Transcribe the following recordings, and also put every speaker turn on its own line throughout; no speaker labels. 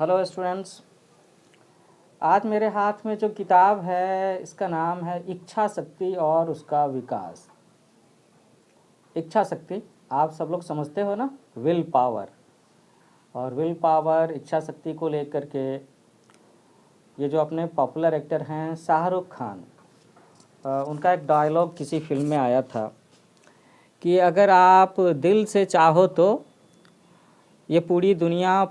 Hello students. आज मेरे हाथ में जो किताब है इसका नाम है इच्छा शक्ति और उसका विकास। इच्छा शक्ति आप सब लोग समझते हो ना, विल पावर। और विल पावर इच्छा शक्ति को लेकर के ये जो अपने पॉपुलर एक्टर हैं शाहरुख खान, उनका एक डायलॉग किसी फिल्म में आया था कि अगर आप दिल से चाहो तो ये पूरी दुनिया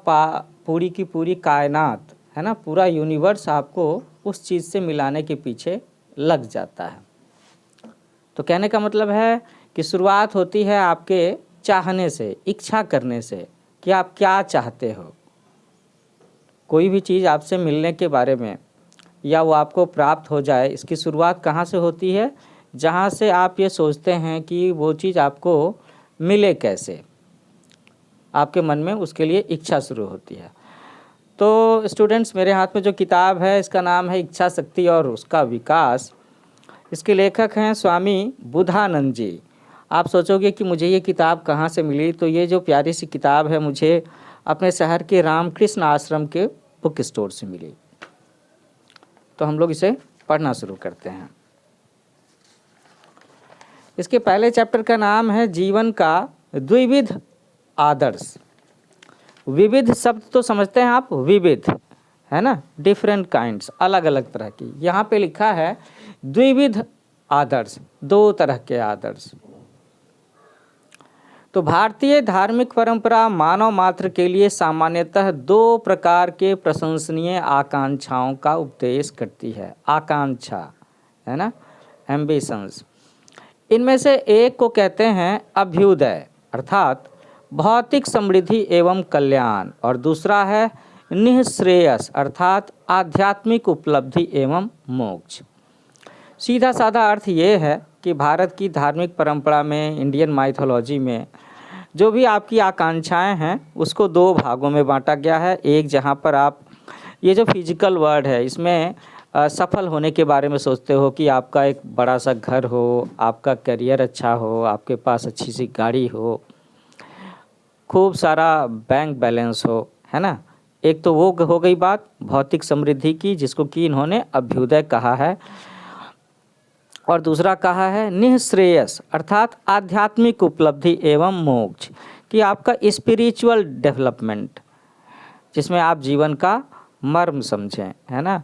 पूरी की पूरी कायनात है ना, पूरा यूनिवर्स आपको उस चीज़ से मिलाने के पीछे लग जाता है। तो कहने का मतलब है कि शुरुआत होती है आपके चाहने से, इच्छा करने से कि आप क्या चाहते हो। कोई भी चीज़ आपसे मिलने के बारे में या वो आपको प्राप्त हो जाए, इसकी शुरुआत कहाँ से होती है? जहाँ से आप ये सोचते हैं कि वो चीज़ आपको मिले कैसे, आपके मन में उसके लिए इच्छा शुरू होती है। तो स्टूडेंट्स, मेरे हाथ में जो किताब है इसका नाम है इच्छा शक्ति और उसका विकास। इसके लेखक हैं स्वामी बुधानंद जी। आप सोचोगे कि मुझे ये किताब कहाँ से मिली, तो ये जो प्यारी सी किताब है मुझे अपने शहर के रामकृष्ण आश्रम के बुक स्टोर से मिली। तो हम लोग इसे पढ़ना शुरू करते हैं। इसके पहले चैप्टर का नाम है जीवन का द्विविध आदर्श। विविध शब्द तो समझते हैं आप, विविध है ना, डिफरेंट काइंड्स, अलग अलग तरह की। यहाँ पे लिखा है द्विविध आदर्श, दो तरह के आदर्श। तो भारतीय धार्मिक परंपरा मानव मात्र के लिए सामान्यतः दो प्रकार के प्रशंसनीय आकांक्षाओं का उपदेश करती है। आकांक्षा है ना, एम्बिशंस। इनमें से एक को कहते हैं अभ्युदय अर्थात भौतिक समृद्धि एवं कल्याण, और दूसरा है निःश्रेयस अर्थात आध्यात्मिक उपलब्धि एवं मोक्ष। सीधा साधा अर्थ ये है कि भारत की धार्मिक परंपरा में, इंडियन माइथोलॉजी में जो भी आपकी आकांक्षाएं हैं उसको दो भागों में बांटा गया है। एक जहाँ पर आप ये जो फिजिकल वर्ल्ड है इसमें सफल होने के बारे में सोचते हो कि आपका एक बड़ा सा घर हो, आपका करियर अच्छा हो, आपके पास अच्छी सी गाड़ी हो, खूब सारा बैंक बैलेंस हो, है ना। एक तो वो हो गई बात भौतिक समृद्धि की, जिसको कि इन्होंने अभ्युदय कहा है। और दूसरा कहा है निःश्रेयस अर्थात आध्यात्मिक उपलब्धि एवं मोक्ष, कि आपका स्पिरिचुअल डेवलपमेंट, जिसमें आप जीवन का मर्म समझें, है ना।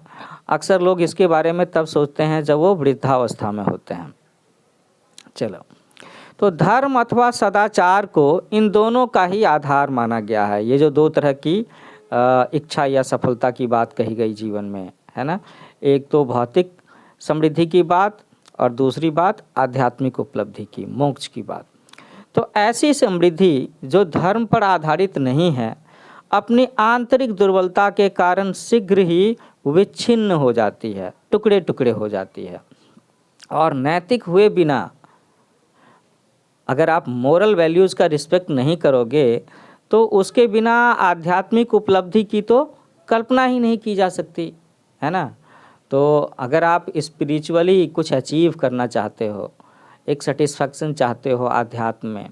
अक्सर लोग इसके बारे में तब सोचते हैं जब वो वृद्धावस्था में होते हैं। चलो, तो धर्म अथवा सदाचार को इन दोनों का ही आधार माना गया है। ये जो दो तरह की इच्छा या सफलता की बात कही गई जीवन में, है ना, एक तो भौतिक समृद्धि की बात और दूसरी बात आध्यात्मिक उपलब्धि की, मोक्ष की बात। तो ऐसी समृद्धि जो धर्म पर आधारित नहीं है, अपनी आंतरिक दुर्बलता के कारण शीघ्र ही विच्छिन्न हो जाती है, टुकड़े टुकड़े हो जाती है। और नैतिक हुए बिना, अगर आप मोरल वैल्यूज़ का रिस्पेक्ट नहीं करोगे तो उसके बिना आध्यात्मिक उपलब्धि की तो कल्पना ही नहीं की जा सकती, है ना। तो अगर आप स्पिरिचुअली कुछ अचीव करना चाहते हो, एक सेटिस्फैक्शन चाहते हो आध्यात्म में,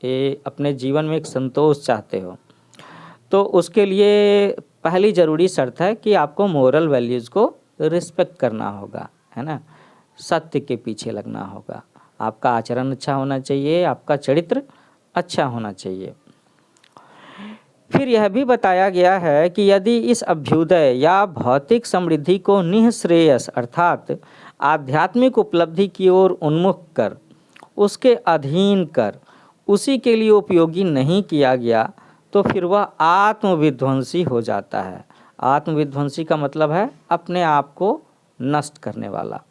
ये अपने जीवन में एक संतोष चाहते हो, तो उसके लिए पहली ज़रूरी शर्त है कि आपको मोरल वैल्यूज़ को रिस्पेक्ट करना होगा, है ना। सत्य के पीछे लगना होगा, आपका आचरण अच्छा होना चाहिए, आपका चरित्र अच्छा होना चाहिए। फिर यह भी बताया गया है कि यदि इस अभ्युदय या भौतिक समृद्धि को निःश्रेयस अर्थात आध्यात्मिक उपलब्धि की ओर उन्मुख कर, उसके अधीन कर, उसी के लिए उपयोगी नहीं किया गया, तो फिर वह आत्मविध्वंसी हो जाता है। आत्मविध्वंसी का मतलब है अपने आप को नष्ट करने वाला।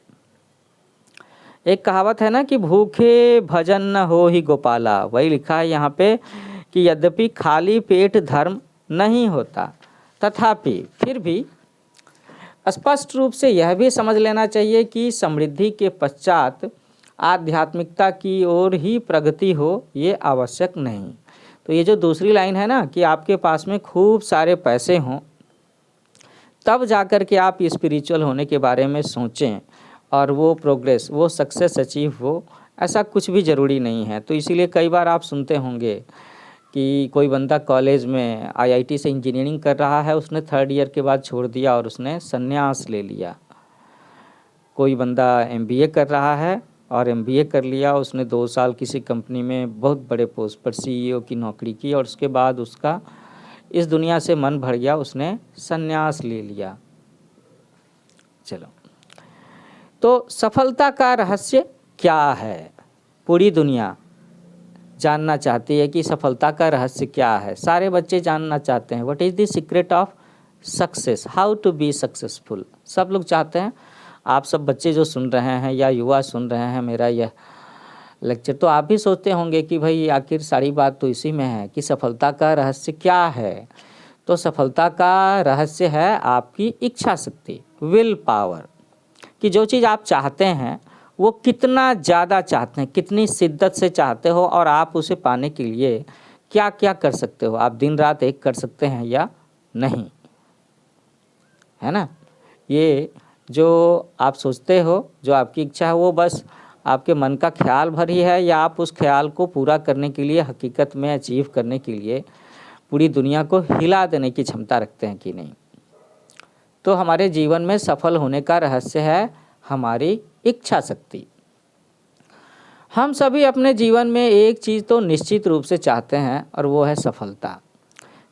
एक कहावत है ना कि भूखे भजन न हो ही गोपाला, वही लिखा है यहाँ पे कि यद्यपि खाली पेट धर्म नहीं होता, तथापि फिर भी स्पष्ट रूप से यह भी समझ लेना चाहिए कि समृद्धि के पश्चात आध्यात्मिकता की ओर ही प्रगति हो, ये आवश्यक नहीं। तो ये जो दूसरी लाइन है ना कि आपके पास में खूब सारे पैसे हों तब जाकर के आप स्पिरिचुअल होने के बारे में सोचें और वो प्रोग्रेस, वो सक्सेस अचीव हो, ऐसा कुछ भी ज़रूरी नहीं है। तो इसीलिए कई बार आप सुनते होंगे कि कोई बंदा कॉलेज में आईआईटी से इंजीनियरिंग कर रहा है, उसने 3rd ईयर के बाद छोड़ दिया और उसने संन्यास ले लिया। कोई बंदा एमबीए कर रहा है और एमबीए कर लिया, उसने 2 साल किसी कंपनी में बहुत बड़े पोस्ट पर सीईओ की नौकरी की और उसके बाद उसका इस दुनिया से मन भर गया, उसने संन्यास ले लिया। चलो, तो सफलता का रहस्य क्या है? पूरी दुनिया जानना चाहती है कि सफलता का रहस्य क्या है। सारे बच्चे जानना चाहते हैं what is the secret of success, how to be successful. सब लोग चाहते हैं। आप सब बच्चे जो सुन रहे हैं या युवा सुन रहे हैं मेरा यह लेक्चर, तो आप भी सोचते होंगे कि भाई आखिर सारी बात तो इसी में है कि सफलता का रहस्य क्या है। तो सफलता का रहस्य है आपकी इच्छा शक्ति, विल पावर, कि जो चीज़ आप चाहते हैं वो कितना ज़्यादा चाहते हैं, कितनी शिद्दत से चाहते हो और आप उसे पाने के लिए क्या क्या कर सकते हो। आप दिन रात एक कर सकते हैं या नहीं, है ना। ये जो आप सोचते हो, जो आपकी इच्छा है, वो बस आपके मन का ख्याल भर ही है या आप उस ख्याल को पूरा करने के लिए, हकीकत में अचीव करने के लिए पूरी दुनिया को हिला देने की क्षमता रखते हैं कि नहीं। तो हमारे जीवन में सफल होने का रहस्य है हमारी इच्छा शक्ति। हम सभी अपने जीवन में एक चीज़ तो निश्चित रूप से चाहते हैं और वो है सफलता।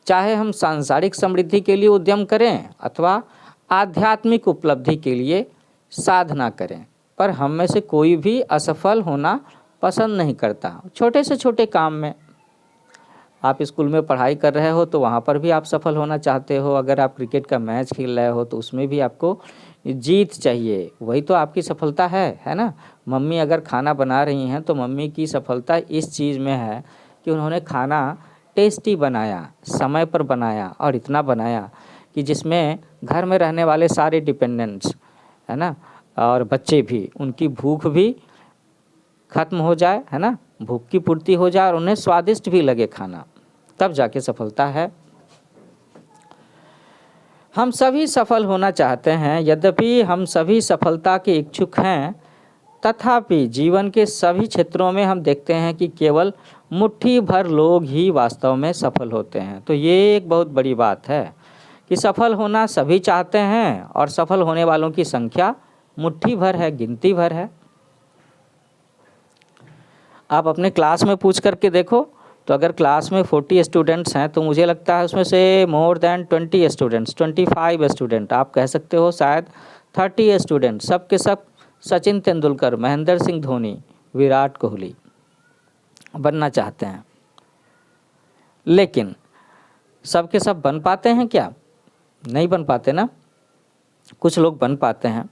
चाहे हम सांसारिक समृद्धि के लिए उद्यम करें अथवा आध्यात्मिक उपलब्धि के लिए साधना करें, पर हम में से कोई भी असफल होना पसंद नहीं करता। छोटे से छोटे काम में, आप स्कूल में पढ़ाई कर रहे हो तो वहाँ पर भी आप सफल होना चाहते हो। अगर आप क्रिकेट का मैच खेल रहे हो तो उसमें भी आपको जीत चाहिए, वही तो आपकी सफलता है ना। मम्मी अगर खाना बना रही हैं तो मम्मी की सफलता इस चीज़ में है कि उन्होंने खाना टेस्टी बनाया, समय पर बनाया और इतना बनाया कि जिसमें घर में रहने वाले सारे डिपेंडेंट्स, है ना, और बच्चे भी, उनकी भूख भी खत्म हो जाए, है ना, भूख की पूर्ति हो जाए और उन्हें स्वादिष्ट भी लगे खाना, तब जाके सफलता है। हम सभी सफल होना चाहते हैं, यद्यपि हम सभी सफलता के इच्छुक हैं, तथापि जीवन के सभी क्षेत्रों में हम देखते हैं कि केवल मुट्ठी भर लोग ही वास्तव में सफल होते हैं। तो ये एक बहुत बड़ी बात है कि सफल होना सभी चाहते हैं और सफल होने वालों की संख्या मुट्ठी भर है, गिनती भर है। आप अपने क्लास में पूछ करके देखो, तो अगर क्लास में 40 स्टूडेंट्स हैं तो मुझे लगता है उसमें से मोर देन 20 स्टूडेंट्स, 25 स्टूडेंट, आप कह सकते हो शायद 30 स्टूडेंट, सब के सब सचिन तेंदुलकर, महेंद्र सिंह धोनी, विराट कोहली बनना चाहते हैं। लेकिन सब के सब बन पाते हैं क्या? नहीं बन पाते ना। कुछ लोग बन पाते हैं।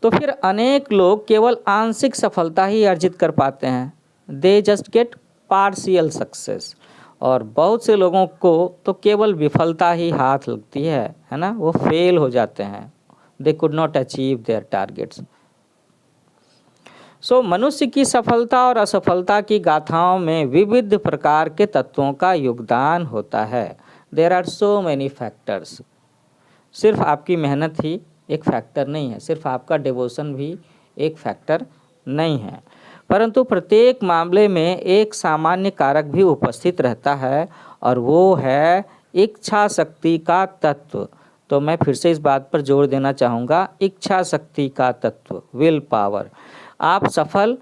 तो फिर अनेक लोग केवल आंशिक सफलता ही अर्जित कर पाते हैं, they just get partial success. और बहुत से लोगों को तो केवल विफलता ही हाथ लगती है ना, वो फेल हो जाते हैं, they could not achieve their targets. So मनुष्य की सफलता और असफलता की गाथाओं में विविध प्रकार के तत्वों का योगदान होता है। There are so many factors. सिर्फ आपकी मेहनत ही एक फैक्टर नहीं है, सिर्फ आपका डिवोशन भी एक फैक्टर नहीं है, परंतु प्रत्येक मामले में एक सामान्य कारक भी उपस्थित रहता है और वो है इच्छा शक्ति का तत्व। तो मैं फिर से इस बात पर जोर देना चाहूँगा, इच्छा शक्ति का तत्व, विल पावर। आप सफल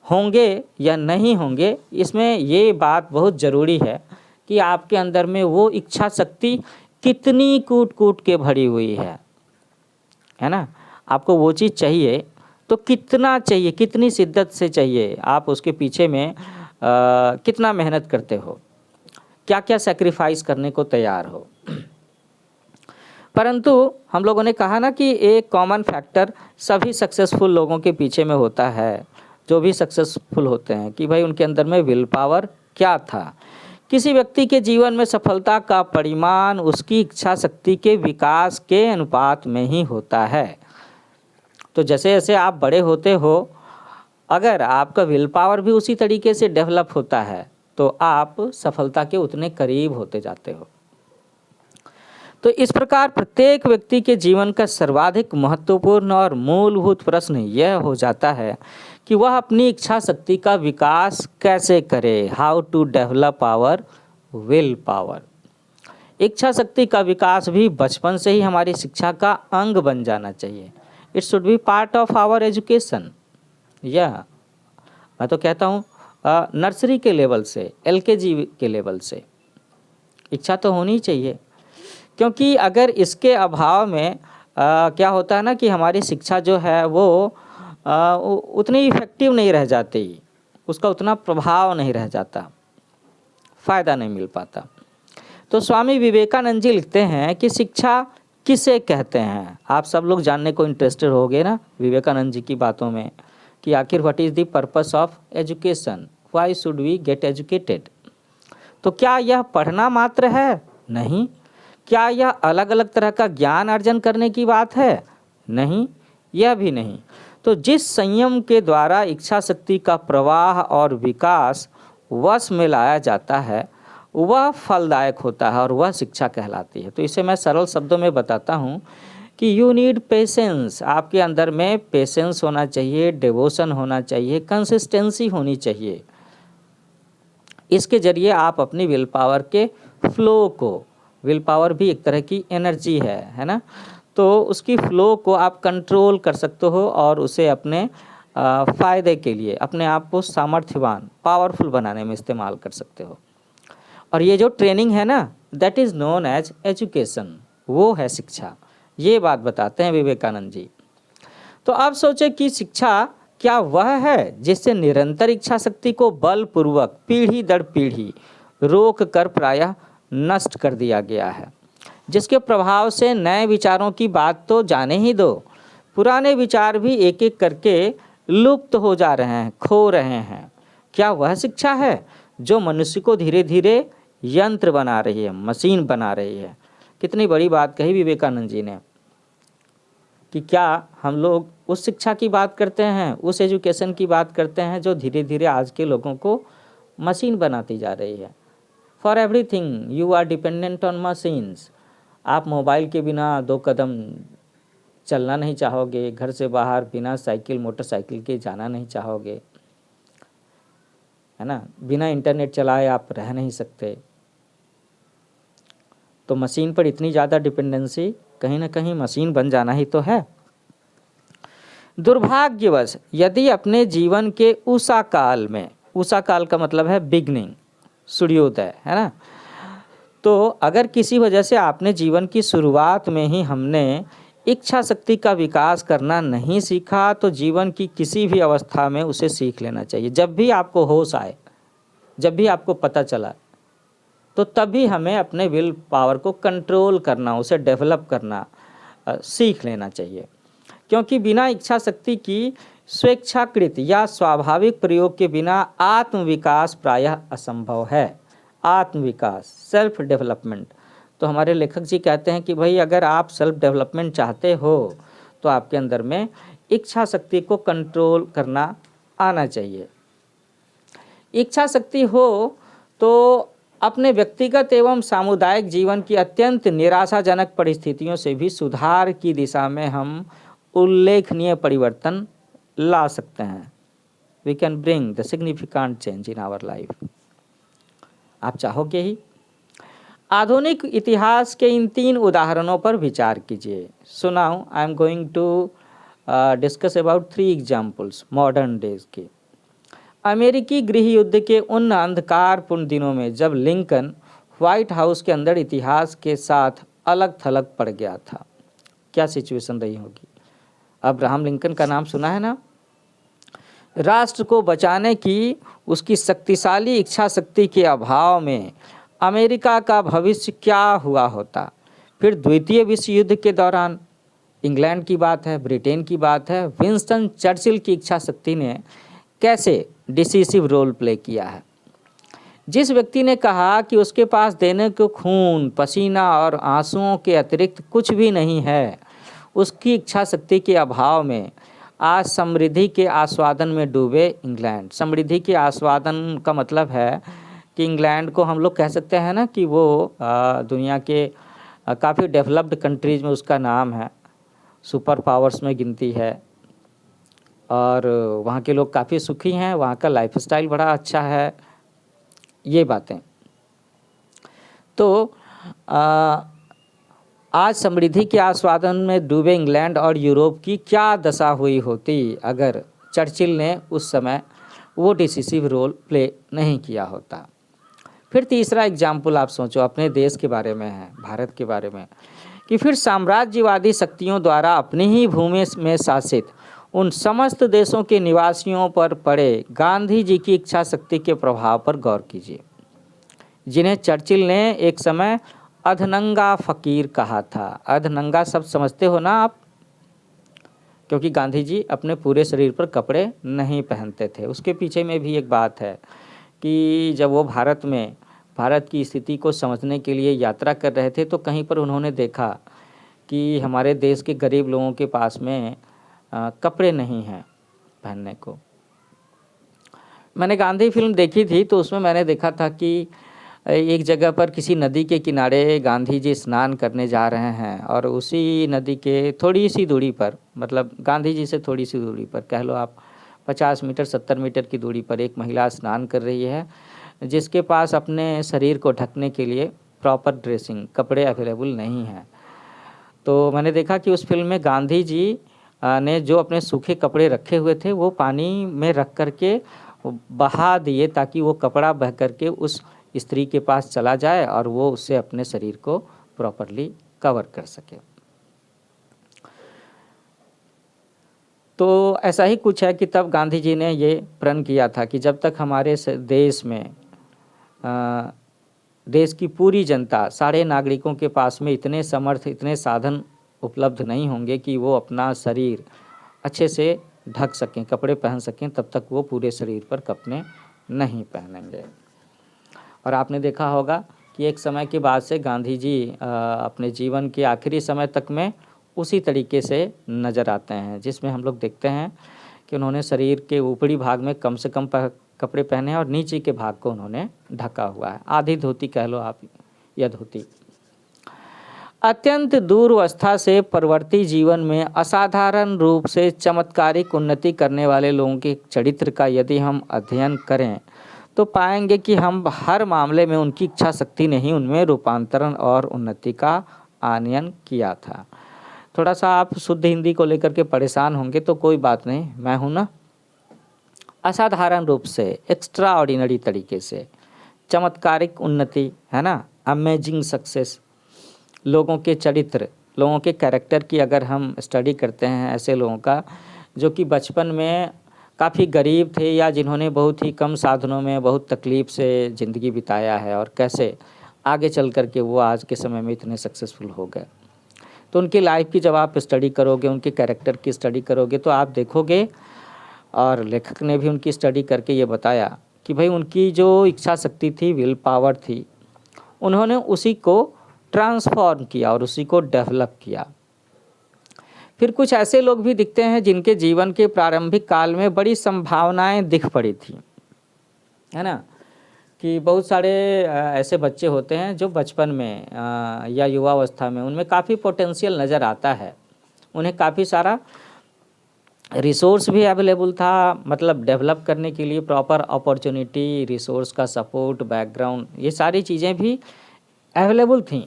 होंगे या नहीं होंगे, इसमें ये बात बहुत ज़रूरी है कि आपके अंदर में वो इच्छा शक्ति कितनी कूट कूट के भरी हुई है ना। आपको वो चीज़ चाहिए तो कितना चाहिए, कितनी शिद्दत से चाहिए, आप उसके पीछे में कितना मेहनत करते हो, क्या क्या सैक्रिफाइस करने को तैयार हो। परंतु हम लोगों ने कहा ना कि एक कॉमन फैक्टर सभी सक्सेसफुल लोगों के पीछे में होता है, जो भी सक्सेसफुल होते हैं, कि भाई उनके अंदर में विल पावर क्या था। किसी व्यक्ति के जीवन में सफलता का परिमाण उसकी इच्छा शक्ति के विकास के अनुपात में ही होता है। तो जैसे जैसे आप बड़े होते हो, अगर आपका विल पावर भी उसी तरीके से डेवलप होता है तो आप सफलता के उतने करीब होते जाते हो। तो इस प्रकार प्रत्येक व्यक्ति के जीवन का सर्वाधिक महत्वपूर्ण और मूलभूत प्रश्न यह हो जाता है कि वह अपनी इच्छा शक्ति का विकास कैसे करे, how to develop our will power. इच्छा शक्ति का विकास भी बचपन से ही हमारी शिक्षा का अंग बन जाना चाहिए। It should be part of our education. यह मैं तो कहता हूँ नर्सरी के लेवल से, एलकेजी के लेवल से इच्छा तो होनी चाहिए, क्योंकि अगर इसके अभाव में क्या होता है ना कि हमारी शिक्षा जो है वो उतनी इफेक्टिव नहीं रह जाती, उसका उतना प्रभाव नहीं रह जाता, फ़ायदा नहीं मिल पाता। तो स्वामी विवेकानंद जी लिखते हैं कि शिक्षा किसे कहते हैं। आप सब लोग जानने को इंटरेस्टेड होंगे ना विवेकानंद जी की बातों में कि आखिर what is the purpose of education, why should we get educated. तो क्या यह पढ़ना मात्र है? नहीं। क्या यह अलग अलग तरह का ज्ञान अर्जन करने की बात है? नहीं, यह भी नहीं। तो जिस संयम के द्वारा इच्छा शक्ति का प्रवाह और विकास वश में लाया जाता है वह फलदायक होता है और वह शिक्षा कहलाती है। तो इसे मैं सरल शब्दों में बताता हूँ कि यू नीड पेशेंस। आपके अंदर में पेशेंस होना चाहिए, डिवोशन होना चाहिए, कंसिस्टेंसी होनी चाहिए। इसके जरिए आप अपनी विल पावर के फ्लो को, विल पावर भी एक तरह की एनर्जी है ना, तो उसकी फ्लो को आप कंट्रोल कर सकते हो और उसे अपने फ़ायदे के लिए, अपने आप को सामर्थ्यवान, पावरफुल बनाने में इस्तेमाल कर सकते हो। और ये जो ट्रेनिंग है ना, that is known as education, वो है शिक्षा। ये बात बताते हैं विवेकानंद जी। तो अब सोचे कि शिक्षा क्या वह है जिससे निरंतर इच्छा शक्ति को बलपूर्वक पीढ़ी दर पीढ़ी रोक कर प्रायः नष्ट कर दिया गया है, जिसके प्रभाव से नए विचारों की बात तो जाने ही दो, पुराने विचार भी एक एक करके लुप्त हो जा रहे हैं, खो रहे हैं। क्या वह शिक्षा है जो मनुष्य को धीरे धीरे यंत्र बना रही है, मशीन बना रही है? कितनी बड़ी बात कही विवेकानंद जी ने कि क्या हम लोग उस शिक्षा की बात करते हैं, उस एजुकेशन की बात करते हैं जो धीरे धीरे आज के लोगों को मशीन बनाती जा रही है। For everything you are dependent on machines. आप मोबाइल के बिना 2 कदम चलना नहीं चाहोगे, घर से बाहर बिना साइकिल मोटरसाइकिल के जाना नहीं चाहोगे, है ना, बिना इंटरनेट चलाए आप रह नहीं सकते। तो मशीन पर इतनी ज़्यादा डिपेंडेंसी, कहीं ना कहीं मशीन बन जाना ही तो है। दुर्भाग्यवश यदि अपने जीवन के उषा काल में, उषा काल का मतलब है बिगनिंग, सूर्योदय, है ना, तो अगर किसी वजह से आपने जीवन की शुरुआत में ही हमने इच्छा शक्ति का विकास करना नहीं सीखा, तो जीवन की किसी भी अवस्था में उसे सीख लेना चाहिए। जब भी आपको होश आए, जब भी आपको पता चला, तो तभी हमें अपने विल पावर को कंट्रोल करना, उसे डेवलप करना सीख लेना चाहिए। क्योंकि बिना इच्छा शक्ति की स्वेच्छाकृत या स्वाभाविक प्रयोग के बिना आत्मविकास प्रायः असंभव है। आत्मविकास, सेल्फ डेवलपमेंट। तो हमारे लेखक जी कहते हैं कि भाई अगर आप सेल्फ डेवलपमेंट चाहते हो तो आपके अंदर में इच्छा शक्ति को कंट्रोल करना आना चाहिए। इच्छा शक्ति हो तो अपने व्यक्तिगत एवं सामुदायिक जीवन की अत्यंत निराशाजनक परिस्थितियों से भी सुधार की दिशा में हम उल्लेखनीय परिवर्तन ला सकते हैं। We can bring the significant change in our life. आप चाहोगे ही। आधुनिक इतिहास के इन 3 उदाहरणों पर विचार कीजिए। So now I am going to discuss about 3 examples modern days के। अमेरिकी गृह युद्ध के उन अंधकारपूर्ण दिनों में जब लिंकन व्हाइट हाउस के अंदर इतिहास के साथ अलग थलग पड़ गया था, क्या सिचुएशन रही होगी? अब्राहम लिंकन का नाम सुना है ना? राष्ट्र को बचाने की उसकी शक्तिशाली इच्छा शक्ति के अभाव में अमेरिका का भविष्य क्या हुआ होता। फिर द्वितीय विश्व युद्ध के दौरान इंग्लैंड की बात है, ब्रिटेन की बात है, विंस्टन चर्चिल की इच्छा शक्ति ने कैसे डिसिसिव रोल प्ले किया है। जिस व्यक्ति ने कहा कि उसके पास देने को खून, पसीना और आंसुओं के अतिरिक्त कुछ भी नहीं है, उसकी इच्छा शक्ति के अभाव में आज समृद्धि के आस्वादन में डूबे इंग्लैंड। समृद्धि के आस्वादन का मतलब है कि इंग्लैंड को हम लोग कह सकते हैं ना कि वो दुनिया के काफ़ी डेवलप्ड कंट्रीज़ में उसका नाम है, सुपर पावर्स में गिनती है और वहाँ के लोग काफ़ी सुखी हैं, वहाँ का लाइफस्टाइल बड़ा अच्छा है, ये बातें। तो आज समृद्धि के आस्वादन में डूबे इंग्लैंड और यूरोप की क्या दशा हुई होती अगर चर्चिल ने उस समय वो डिसिसिव रोल प्ले नहीं किया होता। फिर तीसरा एग्जाम्पल आप सोचो, अपने देश के बारे में है, भारत के बारे में, कि फिर साम्राज्यवादी शक्तियों द्वारा अपनी ही भूमि में शासित उन समस्त देशों के निवासियों पर पड़े गांधी जी की इच्छा शक्ति के प्रभाव पर गौर कीजिए, जिन्हें चर्चिल ने एक समय अधनंगा फकीर कहा था। अधनंगा शब्द समझते हो ना आप, क्योंकि गांधी जी अपने पूरे शरीर पर कपड़े नहीं पहनते थे। उसके पीछे में भी एक बात है कि जब वो भारत की स्थिति को समझने के लिए यात्रा कर रहे थे तो कहीं पर उन्होंने देखा कि हमारे देश के गरीब लोगों के पास में कपड़े नहीं हैं पहनने को। मैंने गांधी फिल्म देखी थी तो उसमें मैंने देखा था कि एक जगह पर किसी नदी के किनारे गांधी जी स्नान करने जा रहे हैं और उसी नदी के थोड़ी सी दूरी पर, मतलब गांधी जी से थोड़ी सी दूरी पर, कह लो आप 50 मीटर 70 मीटर की दूरी पर एक महिला स्नान कर रही है, जिसके पास अपने शरीर को ढकने के लिए प्रॉपर ड्रेसिंग कपड़े अवेलेबल नहीं हैं। तो मैंने देखा कि उस फिल्म में गांधी जी ने जो अपने सूखे कपड़े रखे हुए थे वो पानी में रख करके बहा दिए ताकि वो कपड़ा बह करके उस स्त्री के पास चला जाए और वो उससे अपने शरीर को प्रॉपरली कवर कर सके। तो ऐसा ही कुछ है कि तब गांधी जी ने ये प्रण किया था कि जब तक हमारे देश में देश की पूरी जनता, सारे नागरिकों के पास में इतने समर्थ, इतने साधन उपलब्ध नहीं होंगे कि वो अपना शरीर अच्छे से ढक सकें, कपड़े पहन सकें, तब तक वो पूरे शरीर पर कपड़े नहीं पहनेंगे। और आपने देखा होगा कि एक समय के बाद से गांधी जी अपने जीवन के आखिरी समय तक में उसी तरीके से नज़र आते हैं, जिसमें हम लोग देखते हैं कि उन्होंने शरीर के ऊपरी भाग में कम से कम कपड़े पहने हैं और नीचे के भाग को उन्होंने ढका हुआ है, आधी धोती कह लो आप या धोती। अत्यंत दूरवस्था से परवर्ती जीवन में असाधारण रूप से चमत्कारिक उन्नति करने वाले लोगों के चरित्र का यदि हम अध्ययन करें तो पाएंगे कि हम हर मामले में उनकी इच्छा शक्ति ने ही उनमें रूपांतरण और उन्नति का आनयन किया था। थोड़ा सा आप शुद्ध हिंदी को लेकर के परेशान होंगे तो कोई बात नहीं, मैं हूँ ना। असाधारण रूप से, एक्स्ट्रा ऑर्डिनरी तरीके से चमत्कारिक उन्नति, है ना, अमेजिंग सक्सेस, लोगों के चरित्र, लोगों के कैरेक्टर की अगर हम स्टडी करते हैं, ऐसे लोगों का जो कि बचपन में काफ़ी गरीब थे या जिन्होंने बहुत ही कम साधनों में बहुत तकलीफ़ से ज़िंदगी बिताया है और कैसे आगे चल कर के वो आज के समय में इतने सक्सेसफुल हो गए, तो उनकी लाइफ की जब आप स्टडी करोगे, उनके कैरेक्टर की स्टडी करोगे तो आप देखोगे, और लेखक ने भी उनकी स्टडी करके ये बताया कि भाई उनकी जो इच्छा शक्ति थी, विल पावर थी, उन्होंने उसी को ट्रांसफॉर्म किया और उसी को डेवलप किया। फिर कुछ ऐसे लोग भी दिखते हैं जिनके जीवन के प्रारंभिक काल में बड़ी संभावनाएं दिख पड़ी थी, है ना, कि बहुत सारे ऐसे बच्चे होते हैं जो बचपन में या युवावस्था में उनमें काफ़ी पोटेंशियल नज़र आता है, उन्हें काफ़ी सारा रिसोर्स भी अवेलेबल था, मतलब डेवलप करने के लिए प्रॉपर अपॉर्चुनिटी, रिसोर्स का सपोर्ट, बैकग्राउंड, ये सारी चीज़ें भी अवेलेबल थीं,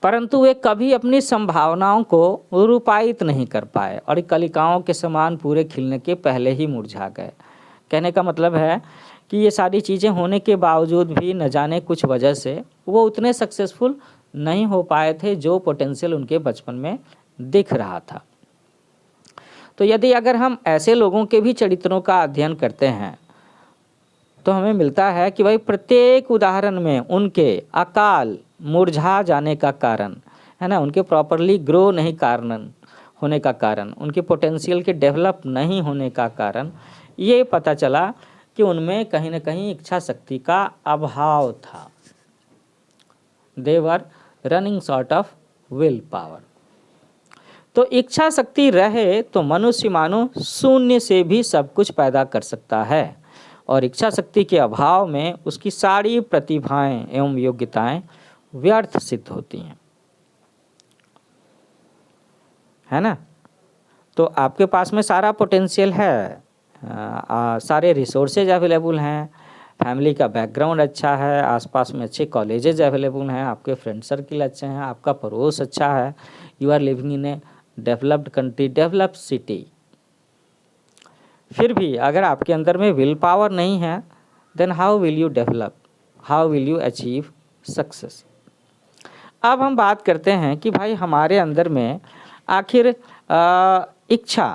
परंतु वे कभी अपनी संभावनाओं को रूपायित नहीं कर पाए और कलिकाओं के समान पूरे खिलने के पहले ही मुरझा गए। कहने का मतलब है कि ये सारी चीज़ें होने के बावजूद भी न जाने कुछ वजह से वो उतने सक्सेसफुल नहीं हो पाए थे जो पोटेंशियल उनके बचपन में दिख रहा था। तो यदि अगर हम ऐसे लोगों के भी चरित्रों का अध्ययन करते हैं तो हमें मिलता है कि भाई प्रत्येक उदाहरण में उनके अकाल मुरझा जाने का कारण, है ना, उनके प्रॉपरली ग्रो नहीं कारण होने का कारण, उनके पोटेंशियल के डेवलप नहीं होने का कारण ये पता चला कि उनमें कहीं ना कहीं इच्छा शक्ति का अभाव था। They were running short of will power. तो इच्छा शक्ति रहे तो मनुष्य मानो शून्य से भी सब कुछ पैदा कर सकता है और इच्छा शक्ति के अभाव में उसकी सारी प्रतिभाएं एवं योग्यताएं व्यर्थ सिद्ध होती हैं, है ना। तो आपके पास में सारा पोटेंशियल है, सारे रिसोर्सेज अवेलेबल हैं, फैमिली का बैकग्राउंड अच्छा है, आसपास में अच्छे कॉलेजेस अवेलेबल हैं, आपके फ्रेंड सर्किल अच्छे हैं, आपका पड़ोस अच्छा है, you are living in a developed country, developed city. फिर भी अगर आपके अंदर में विल पावर नहीं है, then how will you develop, how will you achieve success. अब हम बात करते हैं कि भाई हमारे अंदर में आखिर इच्छा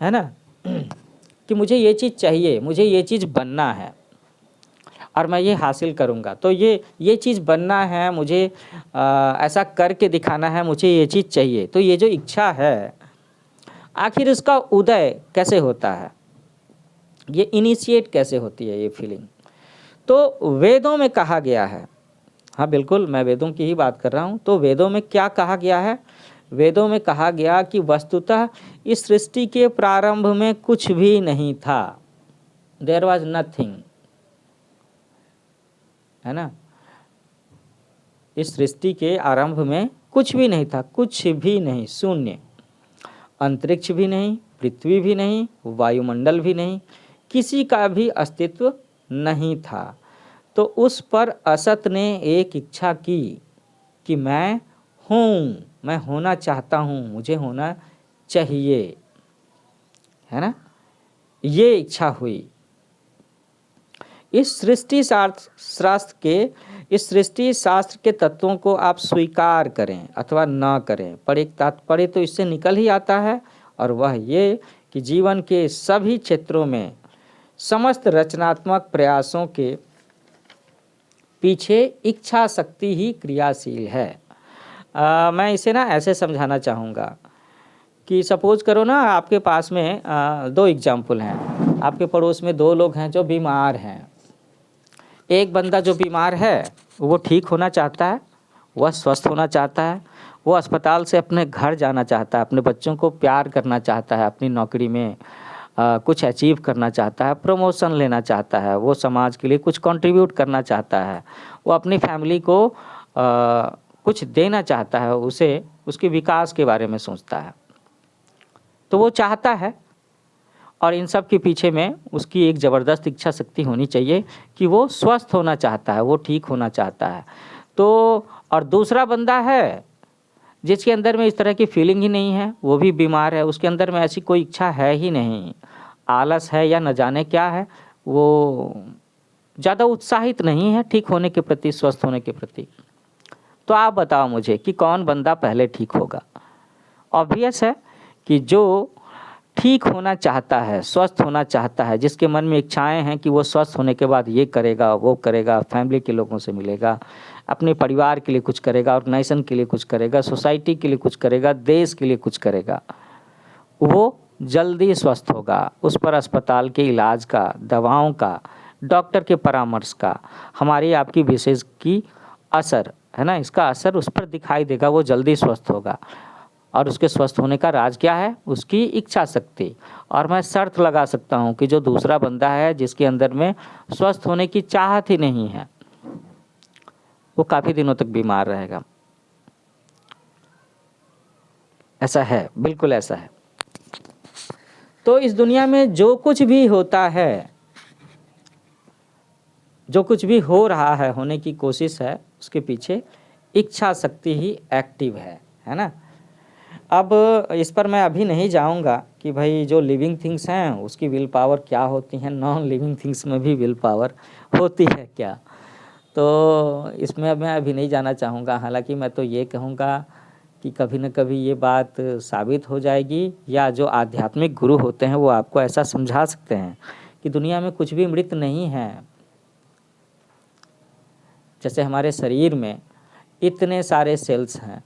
है ना कि मुझे ये चीज़ चाहिए, मुझे ये चीज़ बनना है और मैं ये हासिल करूँगा, तो ये चीज़ बनना है, मुझे ऐसा करके दिखाना है, मुझे ये चीज़ चाहिए। तो ये जो इच्छा है आखिर इसका उदय कैसे होता है, ये इनिशिएट कैसे होती है ये फीलिंग। तो वेदों में कहा गया है, हाँ बिल्कुल मैं वेदों की ही बात कर रहा हूँ। तो वेदों में क्या कहा गया है, वेदों में कहा गया कि वस्तुतः इस सृष्टि के प्रारंभ में कुछ भी नहीं था, देयर वाज नथिंग, है ना। इस सृष्टि के आरंभ में कुछ भी नहीं था, कुछ भी नहीं, शून्य, अंतरिक्ष भी नहीं, पृथ्वी भी नहीं, वायुमंडल भी नहीं, किसी का भी अस्तित्व नहीं था। तो उस पर असत ने एक इच्छा की कि मैं हूँ, मैं होना चाहता हूँ, मुझे होना चाहिए, है ना। ये इच्छा हुई। इस सृष्टि शास्त्र के तत्वों को आप स्वीकार करें अथवा ना करें, पर एक तात्पर्य तो इससे निकल ही आता है, और वह ये कि जीवन के सभी क्षेत्रों में समस्त रचनात्मक प्रयासों के पीछे इच्छा शक्ति ही क्रियाशील है। मैं इसे ना ऐसे समझाना चाहूँगा कि सपोज करो ना आपके पास में दो एग्जाम्पल हैं, आपके पड़ोस में दो लोग हैं जो बीमार हैं। एक बंदा जो बीमार है वो ठीक होना चाहता है, वह स्वस्थ होना चाहता है, वो अस्पताल से अपने घर जाना चाहता है, अपने बच्चों को प्यार करना चाहता है, अपनी नौकरी में कुछ अचीव करना चाहता है, प्रमोशन लेना चाहता है, वो समाज के लिए कुछ कंट्रीब्यूट करना चाहता है, वो अपनी फैमिली को कुछ देना चाहता है, उसे उसके विकास के बारे में सोचता है। तो वो चाहता है, और इन सब के पीछे में उसकी एक ज़बरदस्त इच्छा शक्ति होनी चाहिए कि वो स्वस्थ होना चाहता है, वो ठीक होना चाहता है। तो और दूसरा बंदा है जिसके अंदर में इस तरह की फीलिंग ही नहीं है, वो भी बीमार है, उसके अंदर में ऐसी कोई इच्छा है ही नहीं, आलस है या न जाने क्या है, वो ज़्यादा उत्साहित नहीं है ठीक होने के प्रति, स्वस्थ होने के प्रति। तो आप बताओ मुझे कि कौन बंदा पहले ठीक होगा। ऑब्वियस है कि जो ठीक होना चाहता है, स्वस्थ होना चाहता है, जिसके मन में इच्छाएं हैं कि वो स्वस्थ होने के बाद ये करेगा, वो करेगा, फैमिली के लोगों से मिलेगा, अपने परिवार के लिए कुछ करेगा, ऑर्गेनाइजेशन के लिए कुछ करेगा, सोसाइटी के लिए कुछ करेगा, देश के लिए कुछ करेगा, वो जल्दी स्वस्थ होगा। उस पर अस्पताल के इलाज का, दवाओं का, डॉक्टर के परामर्श का, हमारी आपकी विशेष की असर है ना, इसका असर उस पर दिखाई देगा, वो जल्दी स्वस्थ होगा। और उसके स्वस्थ होने का राज क्या है, उसकी इच्छा शक्ति। और मैं शर्त लगा सकता हूँ कि जो दूसरा बंदा है जिसके अंदर में स्वस्थ होने की चाहत ही नहीं है, वो काफ़ी दिनों तक बीमार रहेगा। ऐसा है, बिल्कुल ऐसा है। तो इस दुनिया में जो कुछ भी होता है, जो कुछ भी हो रहा है, होने की कोशिश है, उसके पीछे इच्छा शक्ति ही एक्टिव है ना। अब इस पर मैं अभी नहीं जाऊंगा कि भाई जो लिविंग थिंग्स हैं उसकी विल पावर क्या होती हैं, नॉन लिविंग थिंग्स में भी विल पावर होती है क्या, तो इसमें मैं अभी नहीं जाना चाहूँगा। हालांकि मैं तो ये कहूँगा कि कभी न कभी ये बात साबित हो जाएगी, या जो आध्यात्मिक गुरु होते हैं वो आपको ऐसा समझा सकते हैं कि दुनिया में कुछ भी मृत नहीं है। जैसे हमारे शरीर में इतने सारे सेल्स हैं,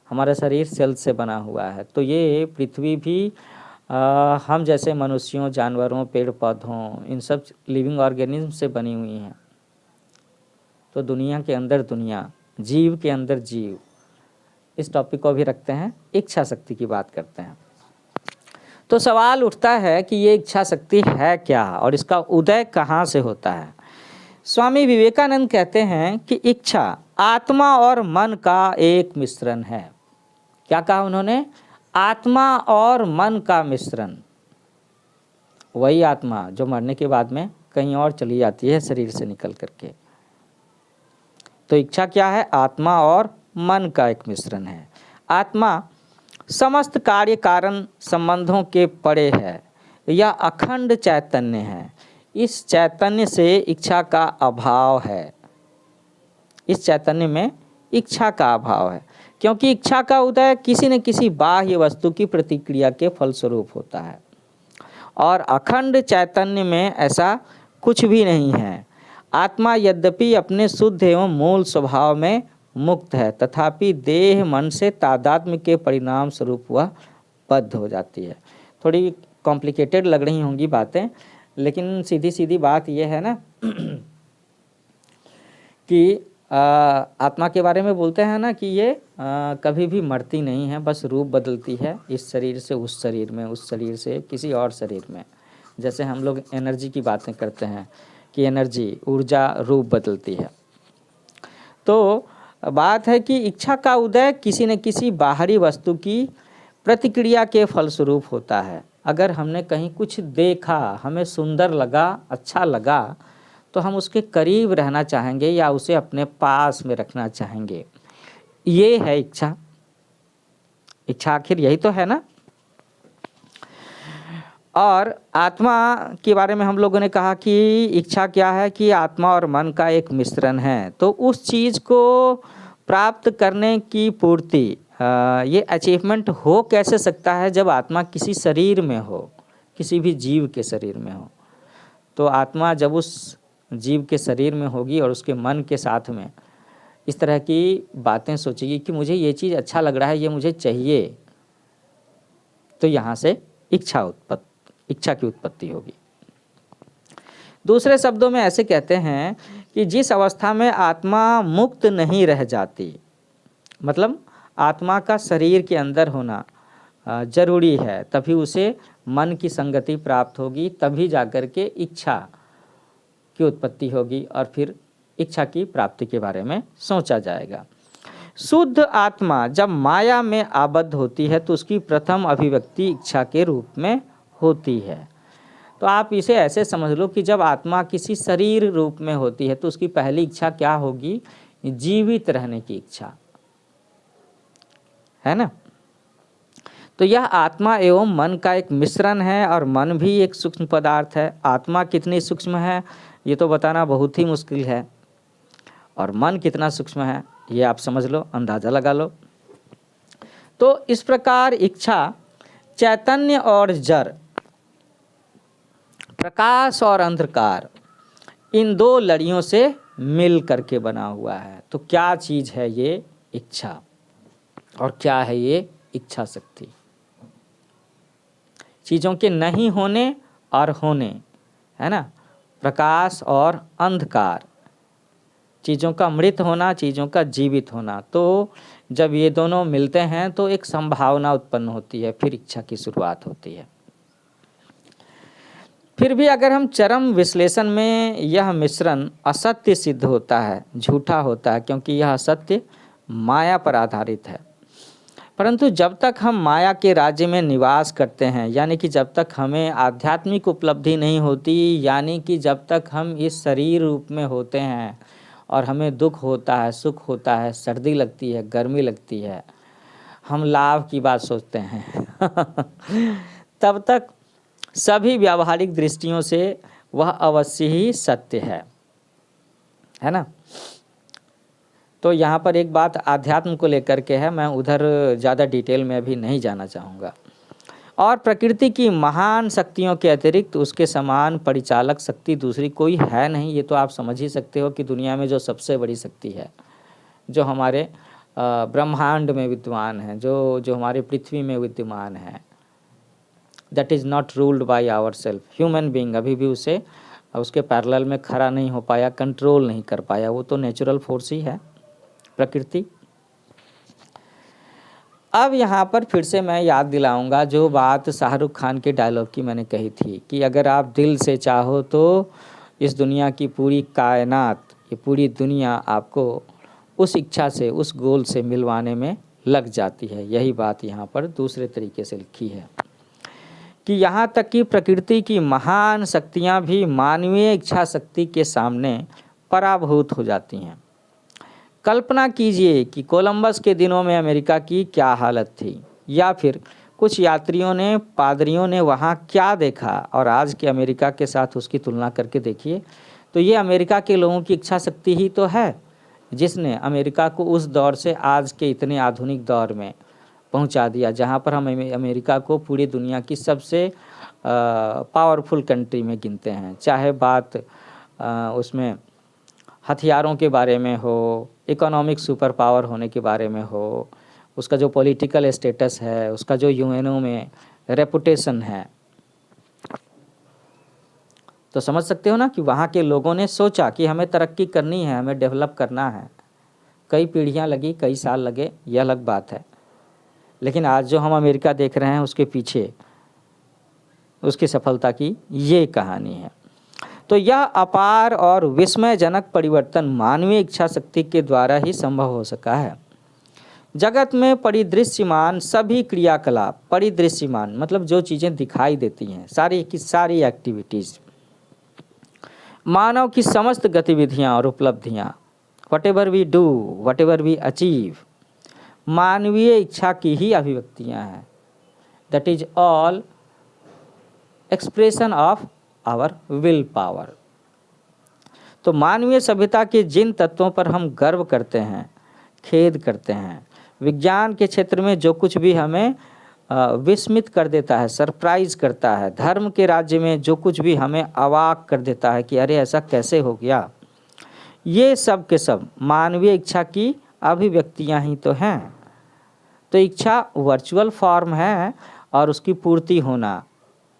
हमारा शरीर सेल्स से बना हुआ है, तो ये पृथ्वी भी हम जैसे मनुष्यों, जानवरों, पेड़ पौधों, इन सब लिविंग ऑर्गेनिज्म से बनी हुई हैं। तो दुनिया के अंदर दुनिया, जीव के अंदर जीव, इस टॉपिक को भी रखते हैं, इच्छा शक्ति की बात करते हैं। तो सवाल उठता है कि ये इच्छा शक्ति है क्या और इसका उदय कहाँ से होता है। स्वामी विवेकानंद कहते हैं कि इच्छा आत्मा और मन का एक मिश्रण है। क्या कहा उन्होंने, आत्मा और मन का मिश्रण, वही आत्मा जो मरने के बाद में कहीं और चली जाती है शरीर से निकल करके। तो इच्छा क्या है? आत्मा और मन का एक मिश्रण है। आत्मा समस्त कार्य कारण संबंधों के परे है, यह अखंड चैतन्य है। इस चैतन्य से इच्छा का अभाव है। इस चैतन्य में इच्छा का अभाव है, क्योंकि इच्छा का उदय किसी न किसी बाह्य वस्तु की प्रतिक्रिया के फलस्वरूप होता है, और अखंड चैतन्य में ऐसा कुछ भी नहीं है। आत्मा यद्यपि अपने शुद्ध एवं मूल स्वभाव में मुक्त है, तथापि देह मन से तादात्म्य के परिणाम स्वरूप वह बद्ध हो जाती है। थोड़ी कॉम्प्लिकेटेड लग रही होंगी बातें, लेकिन सीधी सीधी बात यह है ना कि आत्मा के बारे में बोलते हैं ना कि ये कभी भी मरती नहीं है, बस रूप बदलती है, इस शरीर से उस शरीर में, उस शरीर से किसी और शरीर में। जैसे हम लोग एनर्जी की बातें करते हैं कि एनर्जी, ऊर्जा रूप बदलती है। तो बात है कि इच्छा का उदय किसी न किसी बाहरी वस्तु की प्रतिक्रिया के फलस्वरूप होता है। अगर हमने कहीं कुछ देखा, हमें सुंदर लगा, अच्छा लगा, तो हम उसके करीब रहना चाहेंगे या उसे अपने पास में रखना चाहेंगे। ये है इच्छा। इच्छा आखिर यही तो है ना। और आत्मा के बारे में हम लोगों ने कहा कि इच्छा क्या है कि आत्मा और मन का एक मिश्रण है। तो उस चीज़ को प्राप्त करने की पूर्ति, ये अचीवमेंट हो कैसे सकता है जब आत्मा किसी शरीर में हो, किसी भी जीव के शरीर में हो। तो आत्मा जब उस जीव के शरीर में होगी और उसके मन के साथ में इस तरह की बातें सोचेगी कि मुझे ये चीज़ अच्छा लग रहा है, ये मुझे चाहिए, तो यहाँ से इच्छा की उत्पत्ति होगी। दूसरे शब्दों में ऐसे कहते हैं कि जिस अवस्था में आत्मा मुक्त नहीं रह जाती, मतलब आत्मा का शरीर के अंदर होना जरूरी है, तभी उसे मन की संगति प्राप्त होगी, तभी जाकर के इच्छा की उत्पत्ति होगी और फिर इच्छा की प्राप्ति के बारे में सोचा जाएगा। शुद्ध आत्मा जब माया में आबद्ध होती है तो उसकी प्रथम अभिव्यक्ति इच्छा के रूप में होती है। तो आप इसे ऐसे समझ लो कि जब आत्मा किसी शरीर रूप में होती है तो उसकी पहली इच्छा क्या होगी? जीवित रहने की इच्छा, है ना। तो यह आत्मा एवं मन का एक मिश्रण है, और मन भी एक सूक्ष्म पदार्थ है। आत्मा कितनी सूक्ष्म है ये तो बताना बहुत ही मुश्किल है, और मन कितना सूक्ष्म है ये आप समझ लो, अंदाज़ा लगा लो। तो इस प्रकार इच्छा चैतन्य और जड़, प्रकाश और अंधकार, इन दो लड़ियों से मिल करके बना हुआ है। तो क्या चीज़ है ये इच्छा, और क्या है ये इच्छा शक्ति? चीज़ों के नहीं होने और होने, है ना, प्रकाश और अंधकार, चीज़ों का मृत होना, चीज़ों का जीवित होना। तो जब ये दोनों मिलते हैं तो एक संभावना उत्पन्न होती है, फिर इच्छा की शुरुआत होती है। फिर भी अगर हम चरम विश्लेषण में यह मिश्रण असत्य सिद्ध होता है, झूठा होता है, क्योंकि यह असत्य माया पर आधारित है। परंतु जब तक हम माया के राज्य में निवास करते हैं, यानी कि जब तक हमें आध्यात्मिक उपलब्धि नहीं होती, यानी कि जब तक हम इस शरीर रूप में होते हैं और हमें दुख होता है, सुख होता है, सर्दी लगती है, गर्मी लगती है, हम लाभ की बात सोचते हैं तब तक सभी व्यावहारिक दृष्टियों से वह अवश्य ही सत्य है ना। तो यहाँ पर एक बात आध्यात्म को लेकर के है, मैं उधर ज़्यादा डिटेल में अभी नहीं जाना चाहूँगा। और प्रकृति की महान शक्तियों के अतिरिक्त उसके समान परिचालक शक्ति दूसरी कोई है नहीं। ये तो आप समझ ही सकते हो कि दुनिया में जो सबसे बड़ी शक्ति है, जो हमारे ब्रह्मांड में विद्यमान है, जो हमारे पृथ्वी में विद्यमान है, that is not ruled by our self. Human being अभी भी उसके पैरेलल में खड़ा नहीं हो पाया, कंट्रोल नहीं कर पाया। वो तो नेचुरल फोर्स ही है, प्रकृति। अब यहाँ पर फिर से मैं याद दिलाऊंगा जो बात शाहरुख खान के डायलॉग की मैंने कही थी कि अगर आप दिल से चाहो तो इस दुनिया की पूरी कायनात, ये पूरी दुनिया आपको उस इच्छा से, उस गोल से मिलवाने में लग जाती है। यही बात यहाँ पर दूसरे तरीके से लिखी है कि यहाँ तक कि प्रकृति की महान शक्तियाँ भी मानवीय इच्छा शक्ति के सामने पराभूत हो जाती हैं। कल्पना कीजिए कि कोलंबस के दिनों में अमेरिका की क्या हालत थी, या फिर कुछ यात्रियों ने, पादरियों ने वहाँ क्या देखा, और आज के अमेरिका के साथ उसकी तुलना करके देखिए। तो ये अमेरिका के लोगों की इच्छा शक्ति ही तो है जिसने अमेरिका को उस दौर से आज के इतने आधुनिक दौर में पहुंचा दिया, जहां पर हम अमेरिका को पूरी दुनिया की सबसे पावरफुल कंट्री में गिनते हैं। चाहे बात उसमें हथियारों के बारे में हो, इकोनॉमिक सुपर पावर होने के बारे में हो, उसका जो पॉलिटिकल स्टेटस है, उसका जो यूएनओ में रेपुटेशन है। तो समझ सकते हो ना कि वहाँ के लोगों ने सोचा कि हमें तरक्की करनी है, हमें डेवलप करना है। कई पीढ़ियाँ लगी, कई साल लगे, यह अलग बात है। लेकिन आज जो हम अमेरिका देख रहे हैं उसके पीछे उसकी सफलता की ये कहानी है। तो यह अपार और विस्मयजनक परिवर्तन मानवीय इच्छा शक्ति के द्वारा ही संभव हो सका है। जगत में परिदृश्यमान सभी क्रियाकलाप, परिदृश्यमान मतलब जो चीज़ें दिखाई देती हैं, सारी की सारी एक्टिविटीज़, मानव की समस्त गतिविधियां और उपलब्धियां, whatever we do, whatever we achieve, मानवीय इच्छा की ही अभिव्यक्तियां हैं। That is all expression of our will power. तो मानवीय सभ्यता के जिन तत्वों पर हम गर्व करते हैं, खेद करते हैं, विज्ञान के क्षेत्र में जो कुछ भी हमें विस्मित कर देता है, सरप्राइज करता है, धर्म के राज्य में जो कुछ भी हमें अवाक कर देता है कि अरे ऐसा कैसे हो गया, ये सब के सब मानवीय इच्छा की अभिव्यक्तियां ही तो हैं। तो इच्छा वर्चुअल फॉर्म है और उसकी पूर्ति होना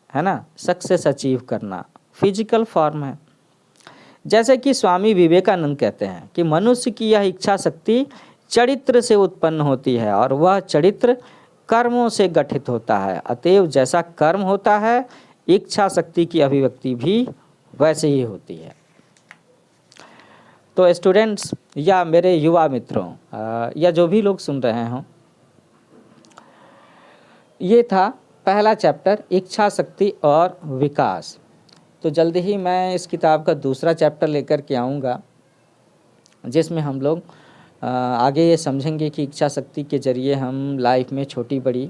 है ना, सक्सेस अचीव करना फिजिकल फॉर्म है। जैसे कि स्वामी विवेकानंद कहते हैं कि मनुष्य की यह इच्छा शक्ति चरित्र से उत्पन्न होती है और वह चरित्र कर्मों से गठित होता है। अतएव जैसा कर्म होता है, इच्छा शक्ति की अभिव्यक्ति भी वैसे ही होती है। तो स्टूडेंट्स या मेरे युवा मित्रों या जो भी लोग सुन रहे हों, ये था पहला चैप्टर, इच्छा शक्ति और विकास। तो जल्दी ही मैं इस किताब का दूसरा चैप्टर लेकर के आऊँगा, जिसमें हम लोग आगे ये समझेंगे कि इच्छा शक्ति के ज़रिए हम लाइफ में छोटी बड़ी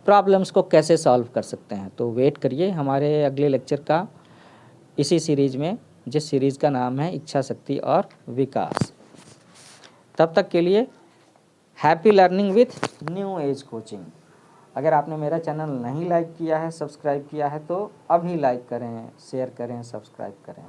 प्रॉब्लम्स को कैसे सॉल्व कर सकते हैं। तो वेट करिए हमारे अगले लेक्चर का, इसी सीरीज़ में, जिस सीरीज़ का नाम है इच्छा शक्ति और विकास। तब तक के लिए happy learning with new age coaching. अगर आपने मेरा चैनल नहीं लाइक किया है, सब्सक्राइब किया है, तो अभी लाइक करें, शेयर करें, सब्सक्राइब करें।